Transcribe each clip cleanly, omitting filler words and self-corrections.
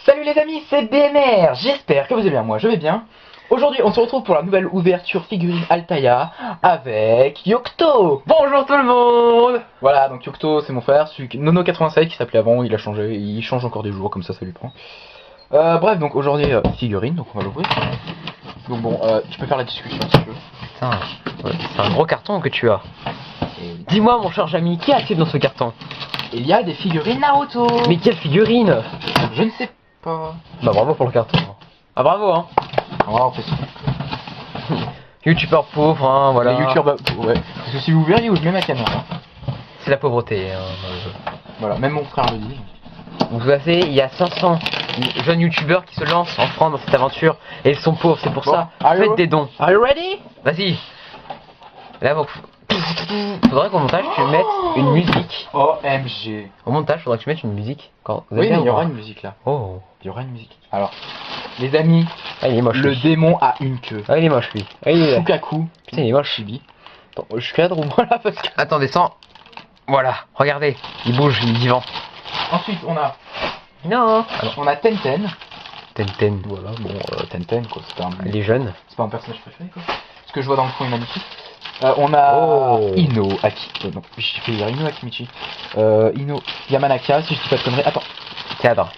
Salut les amis, c'est BMR, j'espère que vous allez bien, moi je vais bien. Aujourd'hui on se retrouve pour la nouvelle ouverture figurine Altaïa avec Yocto. Bonjour tout le monde. Voilà, donc Yocto c'est mon frère, celui Nono87 qui s'appelait avant, il a changé, il change encore des jours, comme ça lui prend. Bref, donc aujourd'hui figurine, donc on va l'ouvrir. Donc bon, tu peux faire la discussion si tu veux. Putain, c'est un gros carton que tu as. Dis-moi mon cher Jamy, qui a-t-il dans ce carton? Il y a des figurines Naruto. Mais quelle figurine? Je ne sais pas. Bah bravo pour le carton. Ah bravo hein. On fait ça. Youtubeur pauvre hein, voilà. Les youtubeurs, ouais. Parce que si vous verriez où je mets ma caméra. C'est la pauvreté hein. Voilà, même mon frère le dit. Vous savez, il y a 500 jeunes youtubeurs qui se lancent en France dans cette aventure et ils sont pauvres, c'est pour ça. Faites des dons. Are you ready? Vas-y. Là, faudrait qu'au montage tu mettes une musique. OMG. Au montage, faudrait que tu mettes une musique. Quand vous Oui, mais avez il y aura une musique là. Oh. Il y aura une musique. Alors, les amis, Ah, il est moche. le lui. démon a une queue. Ah, il est moche lui. Ah, il est... Fukaku. Putain, il est moche. Chibi. Attends, je cadre ou voilà parce que. Attends, descends. Voilà, regardez. Il bouge, il est vivant. Ensuite, on a. Non. On a Tenten. Tenten. Voilà, bon, Tenten quoi. C'est pas un. Il est jeune. C'est pas un personnage préféré quoi. Ce que je vois dans le fond est magnifique. On a Ino Aki. Non, j'ai fait dire Ino Akimichi. Ino Yamanaka, si je dis pas de conneries. Attends. Cadre.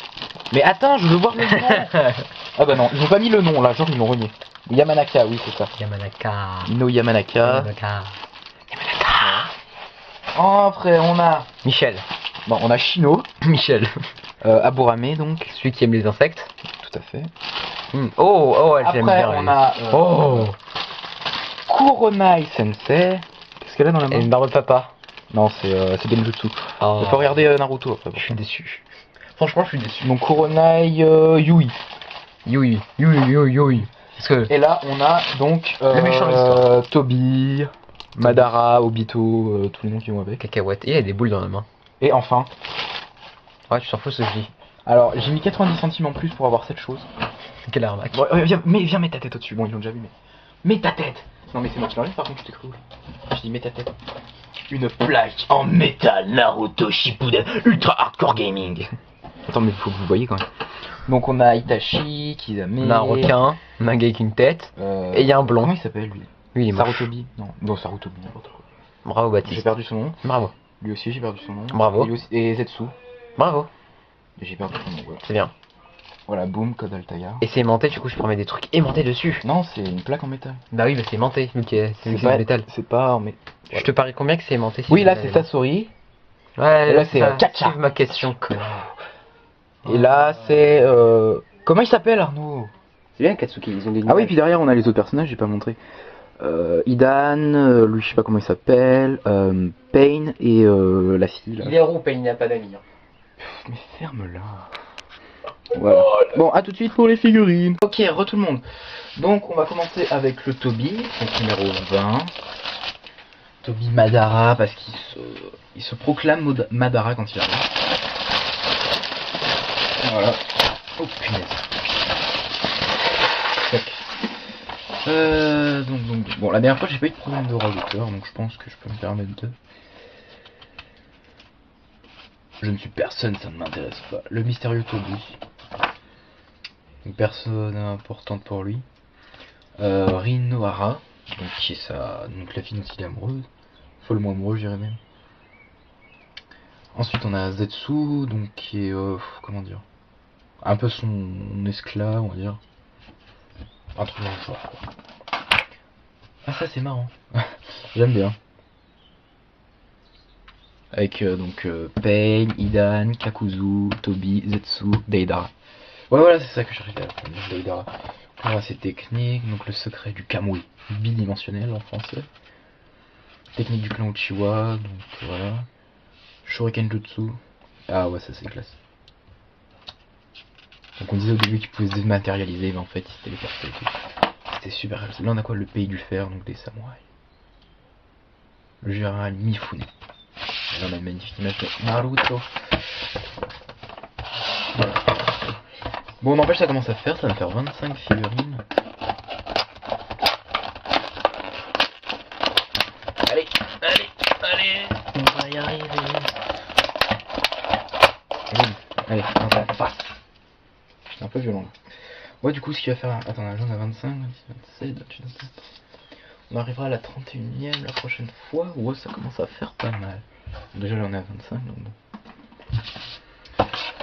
Mais attends, je veux voir le nom. Ah bah non, ils ont pas mis le nom là, genre ils l'ont renié. Yamanaka, oui, c'est ça. Yamanaka. Ino Yamanaka. Yamanaka. Après, on a. Michel. Bon, on a Shino. Michel. Aburame donc. Celui qui aime les insectes. Tout à fait. Oh, elle j'aime Après, bien. on a. Oh. Kuronai Sensei. Qu'est-ce qu'elle a dans la main? Et une barbe de papa. Non, c'est Genjutsu. Oh. Il faut regarder Naruto après. Je suis déçu. Franchement, je suis déçu. Donc Kuronai Yui. Yui. Parce que... Et là, on a donc le méchant de l'histoire. Toby, Madara, Obito, tous les noms qui vont avec. Cacahuète. Et il a des boules dans la main. Et enfin, Ouais, tu t'en fous ce que je dis. alors j'ai mis 90 centimes en plus pour avoir cette chose. Quelle arnaque. Bon, viens, mets ta tête au-dessus. Bon, ils l'ont déjà vu, mais. Mets ta tête! Non, mais c'est moi qui l'enlève par contre, tu t'es cru. Je dis, mets ta tête. Une plaque en métal Naruto Shippuden Ultra Hardcore Gaming. Attends, mais faut que vous voyez quand même. Donc on a Itachi, Kizame. On a un requin, un gars avec une tête. Et il y a un blond. Comment il s'appelle lui? Lui, il est moche. Sarutobi. Non, Sarutobi, n'importe quoi. Bravo J'ai Baptiste. perdu son nom. Bravo. Lui aussi, j'ai perdu son nom. Bravo. Et Zetsu. Bravo. J'ai perdu son nom, voilà. C'est bien. Voilà, boum, code Altaïa. Et c'est aimanté, du coup je peux mettre des trucs aimantés dessus. Non, c'est une plaque en métal. Bah oui, mais c'est aimanté, vu que c'est du pas métal. C'est pas mais. Je te parie combien que c'est aimanté si Oui, tu là veux c'est aller Sasori. Ouais, Et là, c'est, ça, Kacha. suive ma question, connard. Et là c'est. Comment il s'appelle Arnaud? C'est bien Katsuki, ils ont des Ah oui, puis derrière on a les autres personnages, j'ai pas montré. Idan, lui je sais pas comment il s'appelle. Pain et la fille là. Il est roux, il n'a pas d'amis. Mais ferme-la. Voilà. Bon, à tout de suite pour les figurines. Ok, tout le monde. Donc, on va commencer avec le Toby, donc numéro 20. Toby Madara, parce qu'il se proclame Madara quand il arrive. Voilà. Oh punaise. Tac. Donc, bon, la dernière fois j'ai pas eu de problème de rajouteur, donc je pense que je peux me permettre de. Je ne suis personne, ça ne m'intéresse pas. Le mystérieux Toby. Une personne importante pour lui. Rinohara, donc qui est donc la fille dont il est amoureuse. Follement amoureux, je dirais même. Ensuite, on a Zetsu, donc qui est comment dire, un peu son esclave, on va dire. Un truc dans le genre, quoi. Ah, ça c'est marrant. J'aime bien. Avec donc Pain, Idan, Kakuzu, Toby, Zetsu, Deidara. Ouais, voilà, c'est ça que je cherchais à dire, Deidara. Voilà, c'est technique, donc le secret du Kamui, bidimensionnel en français. Technique du clan Uchiwa, donc voilà. Shuriken Jutsu. Ah ouais, ça c'est classe. Donc on disait au début qu'il pouvait se dématérialiser, mais en fait il se téléportait et tout. C'était super. Là on a quoi? Le pays du fer, donc des samouraïs. Le général Mifune. Et là on a une magnifique image de Naruto. Voilà. Bon, n'empêche, ça commence à faire, ça va me faire 25 figurines. Allez, on va y arriver. Allez, on passe. C'est un peu violent là. Ouais, du coup, ce qu'il va faire. Attends, là, j'en ai 25, 26, 27, 28, 29. On arrivera à la 31ème la prochaine fois. Ouais, ça commence à faire pas mal. Déjà, là, on est à 25, donc bon.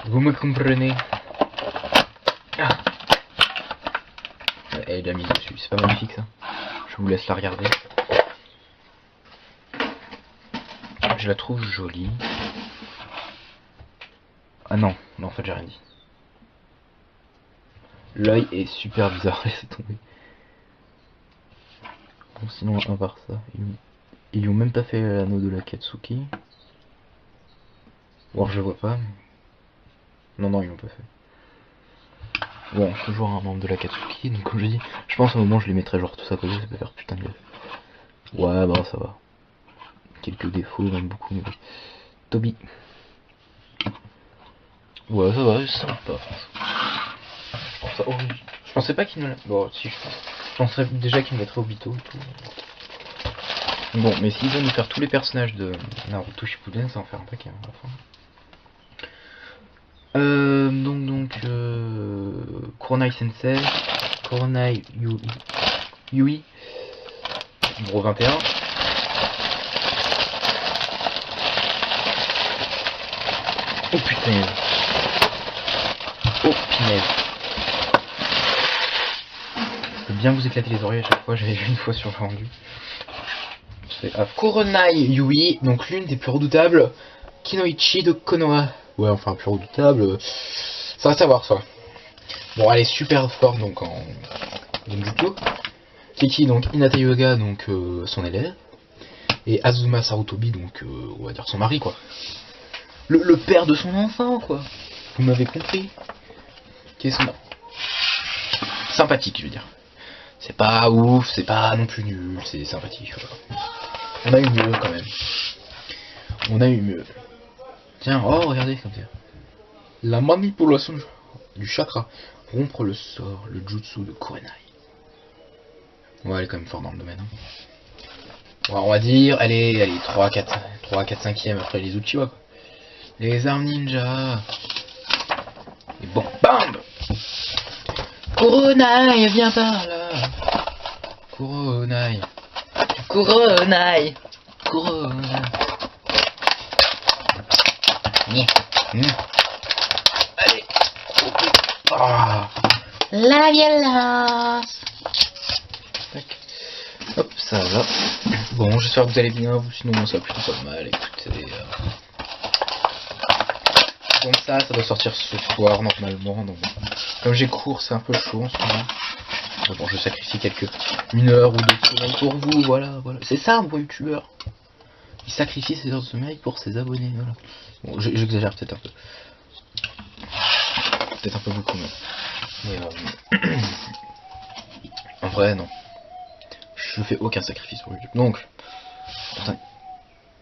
Vous me comprenez. Ah. Elle est déjà mise dessus, c'est pas magnifique ça. Je vous laisse la regarder. Je la trouve jolie. Ah non, non en fait j'ai rien dit. L'œil est super bizarre, laissez tomber. Bon, sinon à part ça, ils lui ont même pas fait l'anneau de la Katsuki. Ou alors je le vois pas. Mais... non, ils l'ont pas fait. Bon, toujours un membre de la Katsuki, donc comme je dis, je pense au moment où je les mettrai genre tout ça à côté, ça peut faire putain de gueule. Ouais, bah ça va. Quelques défauts, même beaucoup, mais oui. Toby. Ouais, ça va, c'est sympa. Je pensais pas qu'il me... bon, si, je penserais déjà qu'il me mettrait Obito et tout. Bon, mais s'ils veulent nous faire tous les personnages de Naruto Shippuden, ça va en faire un paquet hein, à la fin. Kuronai Sensei, Kuronai Yui, Bro 21. Oh putain. Oh punaise. Je peux bien vous éclater les oreilles à chaque fois, j'avais vu une fois sur le rendu. C'est Kuronai Yui, donc l'une des plus redoutables Kinoichi de Konoha. Ouais, enfin, plus redoutable, ça va savoir ça. Bon, elle est super forte donc en Genjutsu. Kiki, donc Hinata Yoga, donc son élève. Et Azuma Sarutobi, donc on va dire son mari, quoi. Le père de son enfant, quoi. Vous m'avez compris. Qu'est-ce qu'on a? Sympathique, je veux dire. C'est pas ouf, c'est pas non plus nul, c'est sympathique. Voilà. On a eu mieux quand même. On a eu mieux. Tiens, oh regardez comme ça. La manipulation du chakra. Rompre le sort, le jutsu de Kurenai. Ouais, elle est quand même forte dans le domaine. Hein. Ouais, on va dire, elle est 3, 4, 5ème après les Uchiwa. Quoi. Les armes ninja. Et bon, bam! Kurenai, viens par là. Kurenai. Kurenai. Kurenai. Allez. Ah. La violence. Tac. Hop, ça va. Bon, j'espère que vous allez bien, vous, sinon moi ça va plutôt pas mal. Écoutez. Donc ça doit sortir ce soir normalement. Donc, comme j'ai cours, c'est un peu chaud en ce moment. Bon, je sacrifie une heure ou 2 semaines pour vous, voilà. C'est ça un bon youtubeur. Il sacrifie ses heures de sommeil pour ses abonnés, voilà. Bon, j'exagère peut-être un peu. Peut-être un peu beaucoup même. Mais en vrai, non. Je fais aucun sacrifice pour YouTube. Donc, putain,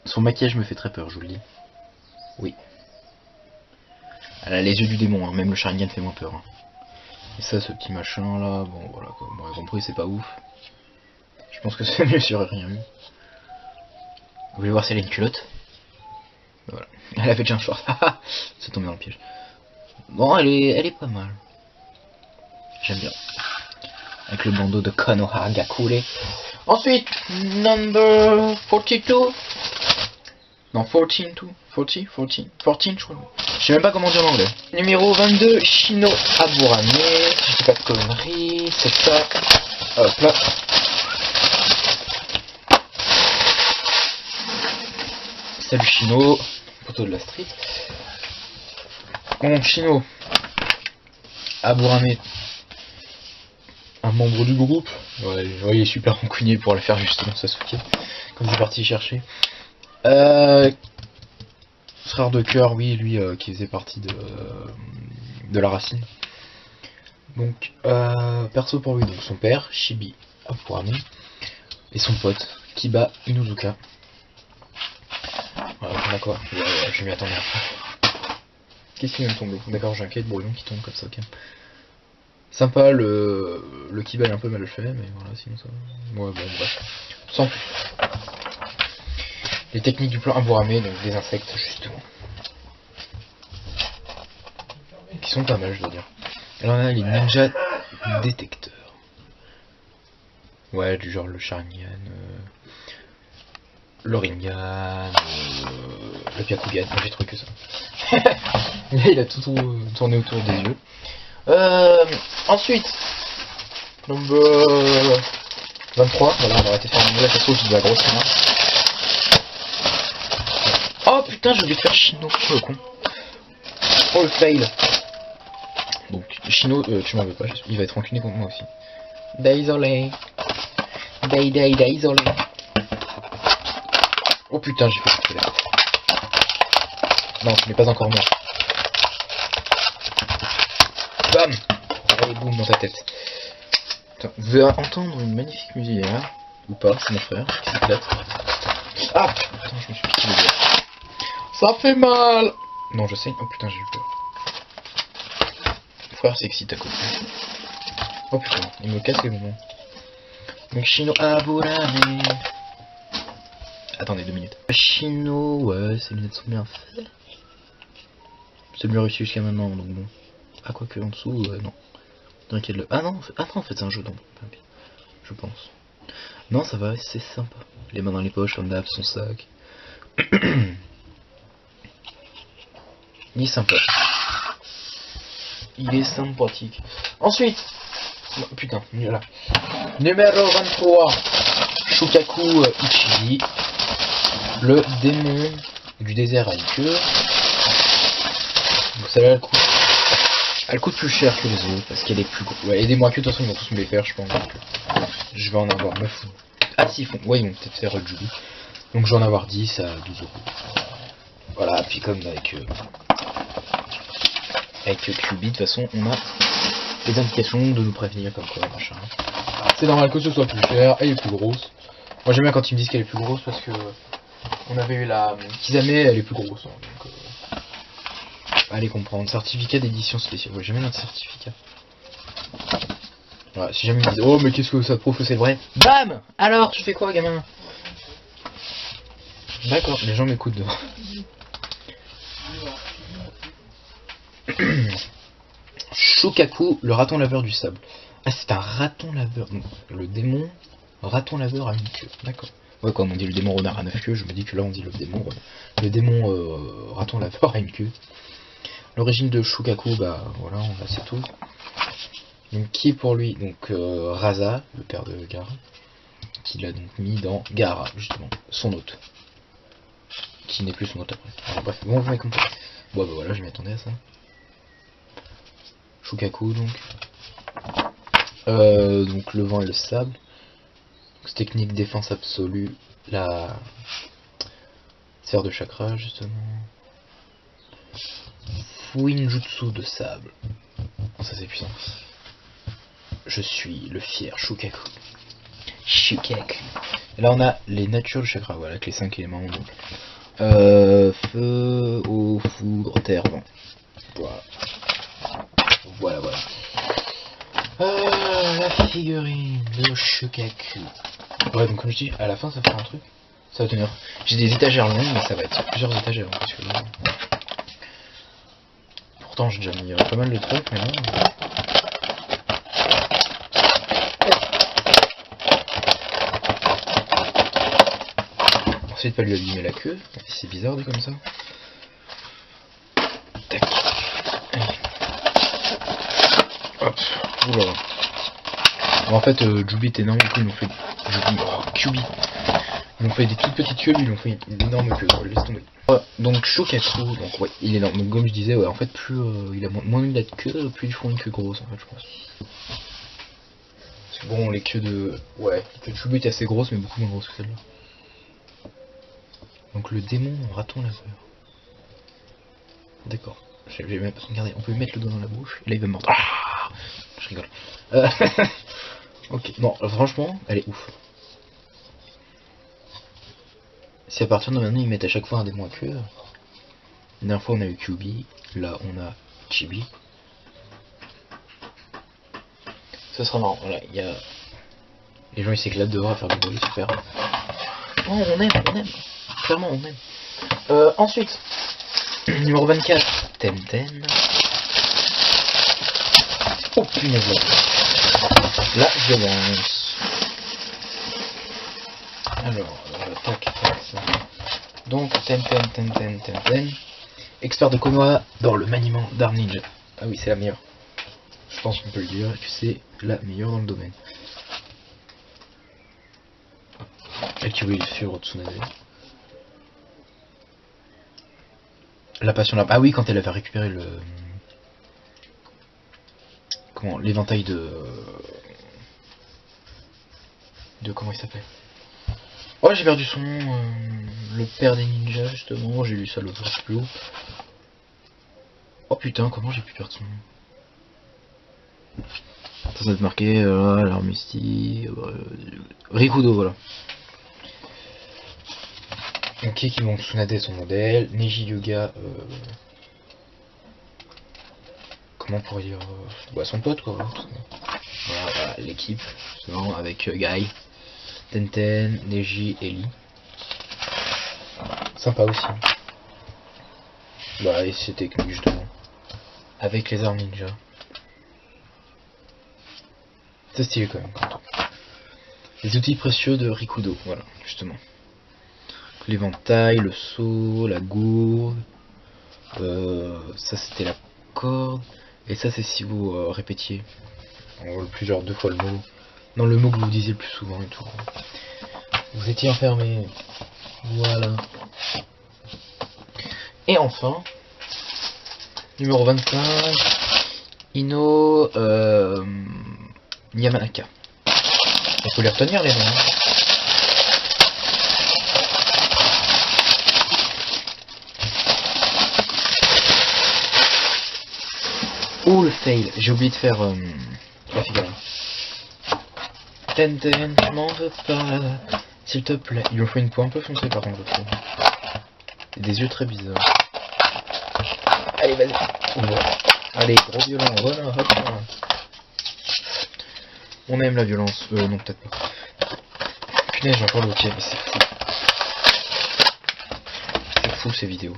son maquillage me fait très peur, je vous le dis. Oui. Elle a les yeux du démon, hein. Même le Sharingan fait moins peur. Hein. Et ça, ce petit machin là, bon voilà quoi. Bon, vous compris, c'est pas ouf. Je pense que c'est mieux si j'aurais rien eu. Vous voulez voir si elle a une culotte? Voilà. Elle avait déjà un short. C'est tombé dans le piège. Bon, elle est pas mal. J'aime bien. Avec le bandeau de Konoha Gakure. Ensuite, number 42. Non, 14, 14, je crois. Je sais même pas comment dire en anglais. Numéro 22, Shino Aburame. Si je dis pas de conneries, c'est ça. Hop là. Salut Shino, poteau de la street. Bon, Shino Aburame, un membre du groupe. Ouais, il est super rancunier pour aller faire justement Sasuke. Quand il est parti chercher. Frère de cœur, oui, lui qui faisait partie de la racine. Donc, perso pour lui, donc son père, Shibi Aburame, et son pote, Kiba Inuzuka. Voilà, d'accord, je m'y attendais après. Qu'est-ce qui vient de tomber? D'accord, j'ai un cahier de brouillon qui tombe comme ça, ok. Sympa, le Kiba est un peu mal fait, mais voilà, sinon ça... Ouais, bon, bref. Sans plus. Les techniques du plan Aburame, donc des insectes, justement. Qui sont pas mal, je dois dire. Alors on a les ninja détecteurs. Ouais, du genre le Sharingan, le Rinnegan, le Byakugan, moi j'ai trouvé que ça. Il a tout tourné autour des yeux. Ensuite, number 23, voilà, on va arrêter de faire une nouvelle façon de la grosse main. Oh putain, j'ai oublié de faire Chino, oh le con. Oh le fail. Donc Chino, tu m'en veux pas, il va être rancunier contre moi aussi. Désolé. Désolé. Oh putain, j'ai fait ce là. Non, ce n'est pas encore mort. Bam. Allez, boum dans ta tête. Attends, vous allez entendre une magnifique musique là. Ou pas, c'est mon frère qui s'éclate. Ah putain, je me suis piqué le doigt. Ça fait mal. Non, je sais. Oh putain, j'ai eu peur. Mon frère s'excite à côté. Oh putain, il me casse les moments. Donc Chino Aburame. Attendez 2 minutes. Chino, ouais, ces lunettes sont bien faites. C'est le mieux réussi jusqu'à maintenant, donc bon. Ah, quoi que en dessous, non. T'inquiète. Ah non, en fait c'est un jeu donc. Je pense. Non, ça va, c'est sympa. Les mains dans les poches, comme d'hab, son sac. Il est sympa. Il est sympathique. Ensuite, non, putain, voilà. Numéro 23. Shukaku Ichiji. Le démon du désert à liqueur. Donc celle-là, elle coûte plus cher que les autres parce qu'elle est plus grosse. Ouais, aidez-moi que de toute façon ils vont tous me les faire, je pense. Donc, je vais en avoir 9. Ah si, ils font. Ouais, ils vont peut-être faire Julie. Donc je vais en avoir 10 à 12 euros. Voilà, puis comme avec QB, de toute façon, on a les indications de nous prévenir comme quoi, machin. C'est normal que ce soit plus cher, elle est plus grosse. Moi j'aime bien quand ils me disent qu'elle est plus grosse parce que on avait eu la Kizame, elle est plus grosse. Hein, donc, allez comprendre, certificat d'édition spéciale. Ouais, jamais notre certificat. Voilà, si jamais ils me disent oh mais qu'est-ce que ça prouve que c'est vrai. BAM. Alors tu fais quoi gamin? D'accord, les gens m'écoutent devant. Shukaku, le raton laveur du sable. Ah, c'est un raton laveur. Donc, le démon raton laveur à une queue. D'accord. Ouais, comme on dit le démon renard à 9 queues, je me dis que là on dit le démon raton laveur à une queue. L'origine de Shukaku, bah voilà, on va c'est tout. Donc qui est pour lui? Donc Rasa, le père de Gaara, qui l'a donc mis dans Gaara, justement, son hôte. Qui n'est plus son hôte après. Alors, bref, bon, vous m'avez compris. Bon bah voilà, je m'y attendais à ça. Shukaku donc. Donc le vent et le sable. Donc, technique défense absolue, la sphère de chakra justement. Fuinjutsu de sable. Oh, ça c'est puissant. Je suis le fier Shukaku. Shukaku. Et là on a les natures de chakra, voilà, avec les 5 éléments. Donc. Feu, eau, foudre, terre, vent. Voilà. Voilà. La figurine de Shukaku. Ouais, donc comme je dis, à la fin ça fait un truc. Ça va tenir. J'ai des étagères longues, mais ça va être plusieurs étagères. Hein, parce que là... Pourtant j'ai déjà mis pas mal de trucs, mais non. Ensuite, pas lui abîmer la queue. C'est bizarre dit comme ça. Tac. Allez. Hop. Oula. Bon, en fait, Jubi est énorme, du coup ils m'ont fait. QB. Ils m'ont fait des toutes petites queues, mais ils m'ont fait une énorme queue. Laisse tomber. Donc Shukaku, donc ouais, il est énorme. Donc comme je disais, ouais, en fait, plus il a moins il a de queue, plus ils font une queue grosse, en fait, je pense. Parce que bon, les queues de. Ouais, les queues de Jubi étaient assez grosses, mais beaucoup moins grosses que celle-là. Donc le démon raton laveur. D'accord. J'ai même pas regardé. On peut lui mettre le doigt dans la bouche. Et là il va me mordre. Ah, je rigole. Ok. Bon, franchement, elle est ouf. Si à partir de maintenant ils mettent à chaque fois un démon à queue. La dernière fois on a eu QB. Là on a Chibi. Ça sera marrant. Voilà, il y a. Les gens ils s'éclatent dehors à faire du bruit, super. Oh, on aime. Clairement on aime. Ensuite, numéro 24, Tenten. Oh punaise, la violence. Alors, tac, tac, ça. Donc, ten. Expert de Konoha dans le maniement d'armes ninja. Ah oui, c'est la meilleure. Je pense qu'on peut le dire que c'est la meilleure dans le domaine. Et qui voulait suivre Tsunade. La passion là. Ah oui, quand elle avait récupéré le. Comment, l'éventail de. Comment il s'appelle? Oh, j'ai perdu son nom. Le père des ninjas, justement. J'ai lu ça l'autre jour plus haut. Oh putain, comment j'ai pu perdre son nom? Ça doit être marqué, l'art mystique. Rikudo, voilà. Ok, qui vont Tsunade son modèle. Neji Yuga. Comment pour dire. Bah, son pote, quoi. Voilà, l'équipe. Avec Guy. Tenten, Neji, Eli. Sympa aussi. Bah, et ses techniques justement. Avec les armes ninja. C'est stylé quand même. Les outils précieux de Rikudo, voilà, justement. L'éventail, le seau, la gourde. Ça c'était la corde. Et ça c'est si vous répétiez plusieurs 2 fois le mot. Non, le mot que vous disiez le plus souvent et tout. Vous étiez enfermé. Voilà. Et enfin, numéro 25, Ino Yamanaka. Il faut les retenir les noms. Hein. Oh le fail, j'ai oublié de faire la figure. Tenten, m'en veux pas, s'il te plaît. Il lui faut une peau un peu foncée par contre, je trouve. Et des yeux très bizarres. Allez, vas-y. Voilà. Allez, gros violent, voilà, hop là. On aime la violence. Non, peut-être pas. Punaise, j'ai encore le hockey, mais c'est fou. C'est fou ces vidéos.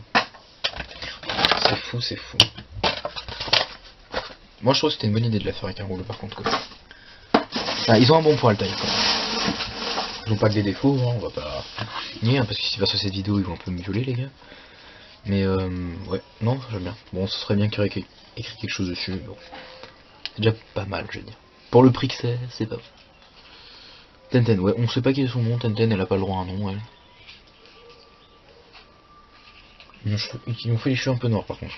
C'est fou. Moi je trouve que c'était une bonne idée de la faire avec un rouleau par contre. Quoi. Ah, ils ont un bon point le taille quoi. Ils ont pas que des défauts, hein, on va pas nier, hein, parce que si face à cette vidéo ils vont un peu me violer les gars. Mais ouais, non, j'aime bien. Bon, ce serait bien qu'il y ait écrit quelque chose dessus, mais bon. C'est déjà pas mal, je veux dire. Pour le prix que c'est pas mal. Tenten, ouais, on sait pas quel est son nom, Tenten, elle a pas le droit à un nom, elle. Ils m'ont fait les cheveux un peu noirs par contre.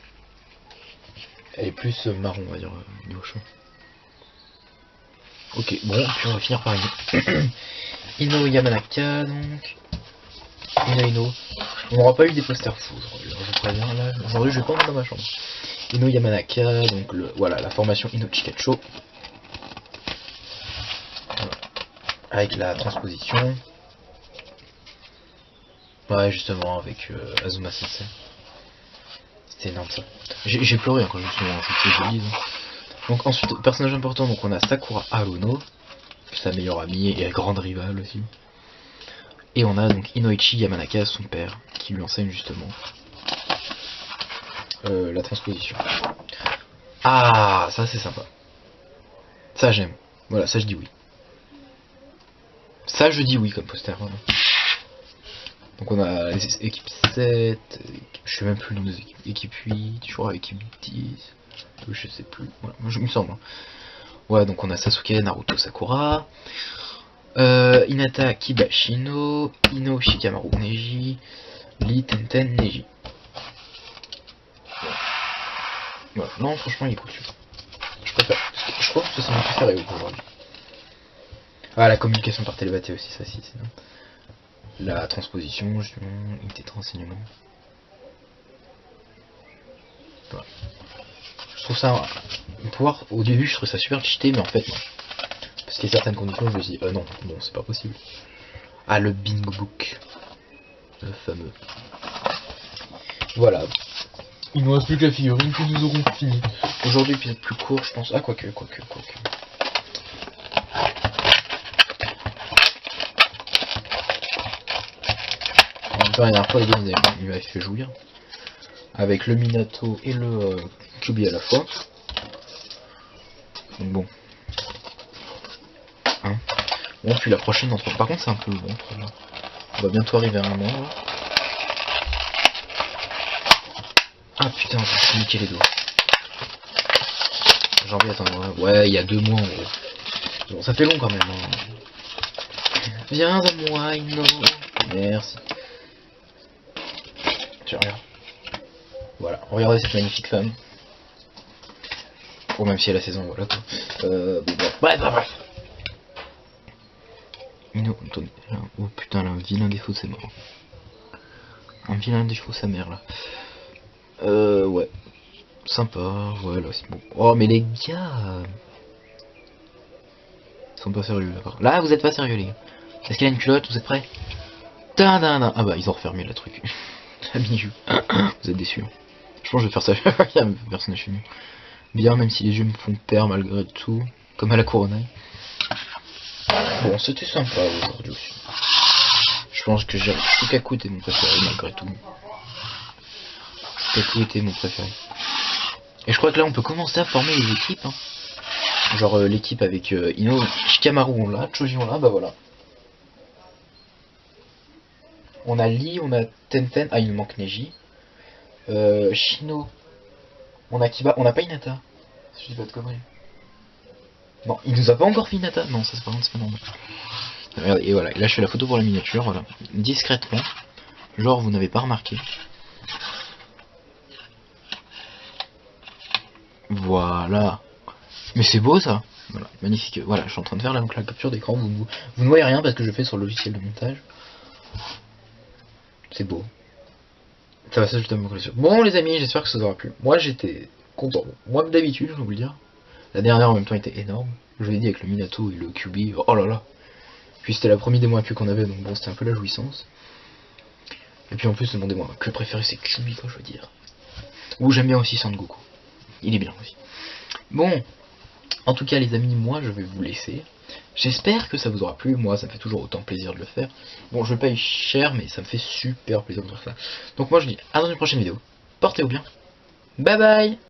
Elle est plus marron, on va dire, niveau cheveux. Ok, bon, puis on va finir par Ino Yamanaka, donc. Ino. On n'aura pas eu des posters fous, je vous préviens, là. Aujourd'hui, je vais pas entrer dans ma chambre. Ino Yamanaka, donc voilà, la formation Ino Chikacho. Voilà. Avec la transposition. Ouais, justement, avec Azuma Sensei. C'était énorme ça. J'ai pleuré hein, quand je me suis dit. Donc ensuite, personnage important, donc on a Sakura Haruno, sa meilleure amie et grande rivale aussi. Et on a donc Inoichi Yamanaka, son père, qui lui enseigne justement la transposition. Ah, ça c'est sympa. Ça j'aime. Voilà, ça je dis oui. Ça je dis oui comme poster. Voilà. Donc on a équipe 7, je sais même plus le nom des équipes. Équipe 8, je crois équipe 10, je sais plus. Voilà, je me semble. Hein. Ouais, donc on a Sasuke, Naruto, Sakura. Hinata Kibashino, Ino Shikamaru Neji, Lee Tenten Neji. Voilà. Non, franchement, il est cool. Je préfère. Je crois que c'est mon préféré aujourd'hui. Ah, la communication par télépathie aussi, ça si, c'est bien. La transposition, justement, unité de renseignement. Voilà. Je trouve ça. Pouvoir, au début, je trouvais ça super cheaté, mais en fait, non. Parce qu'il y a certaines conditions, je me dis, non, bon, c'est pas possible. Ah, le Bingo Book. Le fameux. Voilà. Il nous reste plus que la figurine que nous aurons fini. Aujourd'hui, épisode plus court, je pense. Ah, quoique. En même temps, la dernière fois, les gars, il m'avait fait jouir. Avec le Minato et le Kyuubi à la fois. Donc bon. Hein. Bon, puis la prochaine entre. Par contre, c'est un peu long. Là. On va bientôt arriver à un an. Là. Ah putain, j'ai niqué les dos. Janvier, attends, ouais, il y a 2 mois en gros. Bon, ça fait long quand même. Hein. Viens à moi, non. Merci. Tiens, regarde. Voilà, regardez cette magnifique femme. Oh, même si elle a 16 ans, voilà quoi. Bon. Bref. Oh putain, là, un vilain défaut de ses morts. Un vilain défaut de sa mère là. Ouais. Sympa, voilà, c'est bon. Oh, mais les gars. Ils sont pas sérieux là. Là, vous êtes pas sérieux, les gars. Est-ce qu'il a une culotte? Vous êtes prêts? Ah bah, ils ont refermé le truc. Vous êtes déçus. Je pense que je vais faire ça. Il y a un personnage fini. Bien, même si les jeux me font peur malgré tout. Comme à la couronne. Bon, c'était sympa aujourd'hui aussi. Je pense que j'ai. Fukaku était mon préféré malgré tout. Fukaku était mon préféré. Et je crois que là on peut commencer à former les équipes. Hein. Genre l'équipe avec Ino, Shikamaru on l'a, Choji on l'a, bah voilà. On a Lee, on a Tenten, ah il nous manque Neji. Shino. On a Kiba, on n'a pas Hinata. Si je dis pas de conneries. Non, il nous a pas encore fait Hinata. Non, ça c'est pas normal. Regardez, et voilà, et là je fais la photo pour la miniature, voilà. Discrètement. Genre vous n'avez pas remarqué. Voilà. Mais c'est beau ça. Voilà, magnifique. Voilà, je suis en train de faire la capture d'écran. Vous ne voyez rien parce que je fais sur le logiciel de montage. C'est beau. Ça va s'ajouter à mon collection. Bon les amis, j'espère que ça vous aura plu. Moi j'étais content. Moi d'habitude, je vais vous le dire. La dernière en même temps était énorme. Je vous l'ai dit avec le Minato et le QB. Oh là là. Puis c'était la première démo AQ qu'on avait, donc bon c'était un peu la jouissance. Et puis en plus, mon démo que préféré c'est QB quoi je veux dire. Ou j'aime bien aussi Sangoku. Il est bien aussi. Bon. En tout cas les amis, moi je vais vous laisser. J'espère que ça vous aura plu, moi ça me fait toujours autant plaisir de le faire. Bon je paye cher mais ça me fait super plaisir de faire ça. Donc moi je dis à dans une prochaine vidéo. Portez-vous bien. Bye bye.